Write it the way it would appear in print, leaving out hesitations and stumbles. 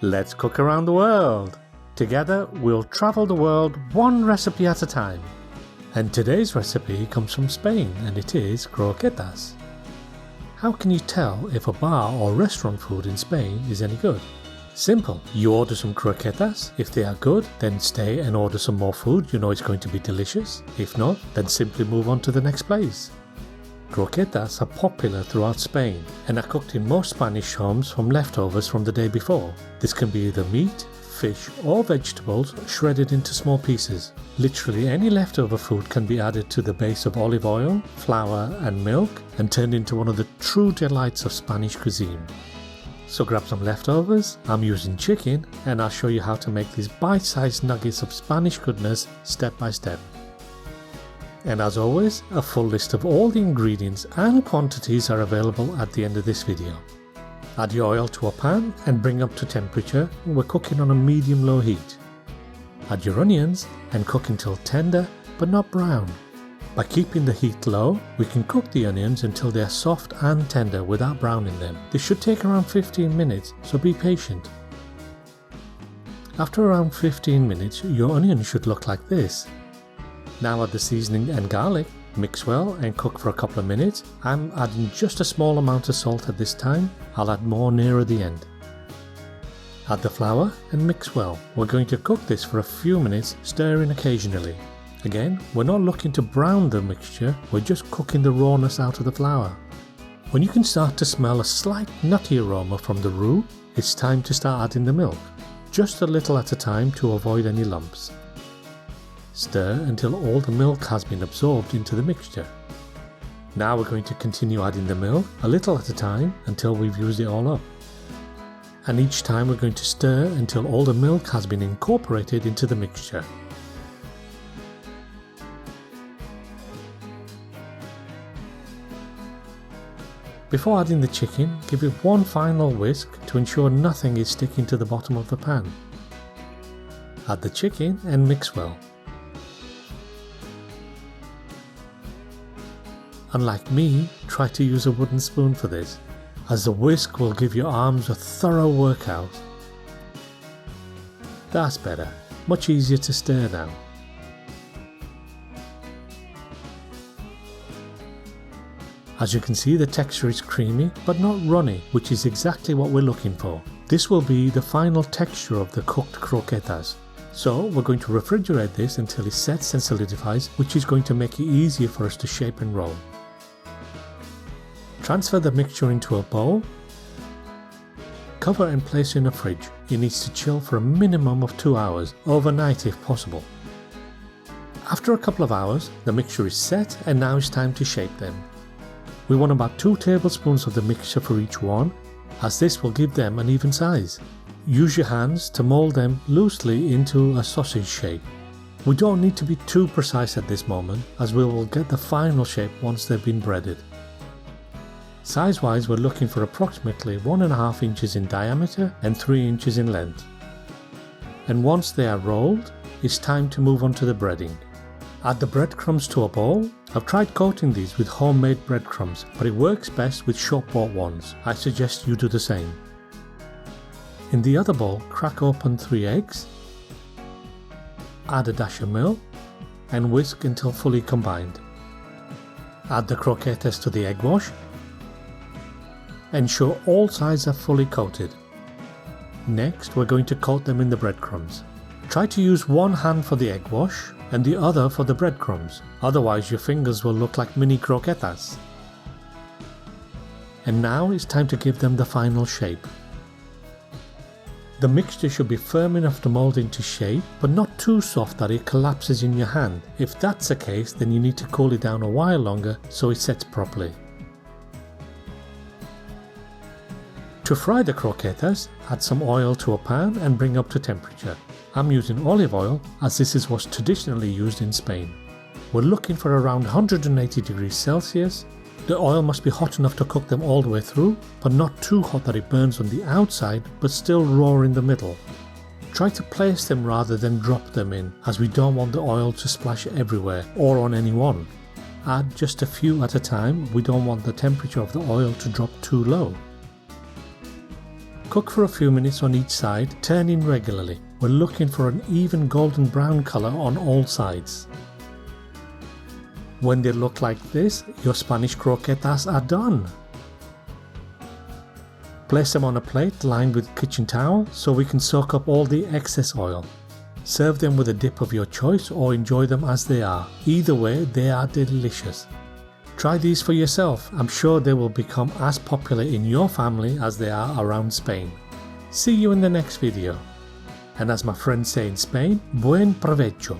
Let's cook around the world. Together we'll travel the world one recipe at a time. And today's recipe comes from Spain and it is croquetas. How can you tell if a bar or restaurant food in Spain is any good? Simple. You order some croquetas. If they are good, then stay and order some more food. You know it's going to be delicious. If not, then simply move on to the next place. Croquetas are popular throughout Spain and are cooked in most Spanish homes from leftovers from the day before. This can be either meat, fish or vegetables shredded into small pieces. Literally any leftover food can be added to the base of olive oil, flour and milk and turned into one of the true delights of Spanish cuisine. So grab some leftovers. I'm using chicken and I'll show you how to make these bite-sized nuggets of Spanish goodness step by step. And as always, a full list of all the ingredients and quantities are available at the end of this video. Add your oil to a pan and bring up to temperature. We're cooking on a medium-low heat. Add your onions and cook until tender but not brown. By keeping the heat low, we can cook the onions until they are soft and tender without browning them. This should take around 15 minutes, so be patient. After around 15 minutes, your onions should look like this. Now add the seasoning and garlic, mix well and cook for a couple of minutes. I'm adding just a small amount of salt at this time. I'll add more nearer the end. Add the flour and mix well. We're going to cook this for a few minutes, stirring occasionally. Again, we're not looking to brown the mixture, we're just cooking the rawness out of the flour. When you can start to smell a slight nutty aroma from the roux, it's time to start adding the milk. Just a little at a time to avoid any lumps. Stir until all the milk has been absorbed into the mixture. Now we're going to continue adding the milk a little at a time until we've used it all up. And each time we're going to stir until all the milk has been incorporated into the mixture. Before adding the chicken, give it one final whisk to ensure nothing is sticking to the bottom of the pan. Add the chicken and mix well. Unlike me, try to use a wooden spoon for this, as the whisk will give your arms a thorough workout. That's better, much easier to stir now. As you can see, the texture is creamy but not runny, which is exactly what we're looking for. This will be the final texture of the cooked croquetas. So we're going to refrigerate this until it sets and solidifies, which is going to make it easier for us to shape and roll. Transfer the mixture into a bowl. Cover and place in a fridge. It needs to chill for a minimum of 2 hours, overnight if possible. After a couple of hours, the mixture is set and now it's time to shape them. We want about 2 tablespoons of the mixture for each one, as this will give them an even size. Use your hands to mold them loosely into a sausage shape. We don't need to be too precise at this moment, as we will get the final shape once they've been breaded. Size-wise, we're looking for approximately 1.5 inches in diameter and 3 inches in length. And once they are rolled, it's time to move on to the breading. Add the breadcrumbs to a bowl. I've tried coating these with homemade breadcrumbs, but it works best with shop-bought ones. I suggest you do the same. In the other bowl, crack open 3 eggs. Add a dash of milk and whisk until fully combined. Add the croquetas to the egg wash. Ensure all sides are fully coated. Next, we're going to coat them in the breadcrumbs. Try to use one hand for the egg wash and the other for the breadcrumbs, otherwise your fingers will look like mini croquetas. And now it's time to give them the final shape. The mixture should be firm enough to mold into shape, but not too soft that it collapses in your hand. If that's the case, then you need to cool it down a while longer so it sets properly. To fry the croquetas, add some oil to a pan and bring up to temperature. I'm using olive oil as this is what's traditionally used in Spain. We're looking for around 180 degrees Celsius. The oil must be hot enough to cook them all the way through, but not too hot that it burns on the outside but still raw in the middle. Try to place them rather than drop them in, as we don't want the oil to splash everywhere or on anyone. Add just a few at a time, we don't want the temperature of the oil to drop too low. Cook for a few minutes on each side, turning regularly. We're looking for an even golden brown colour on all sides. When they look like this, your Spanish croquetas are done. Place them on a plate lined with kitchen towel so we can soak up all the excess oil. Serve them with a dip of your choice or enjoy them as they are. Either way, they are delicious. Try these for yourself. I'm sure they will become as popular in your family as they are around Spain. See you in the next video. And as my friends say in Spain, buen provecho.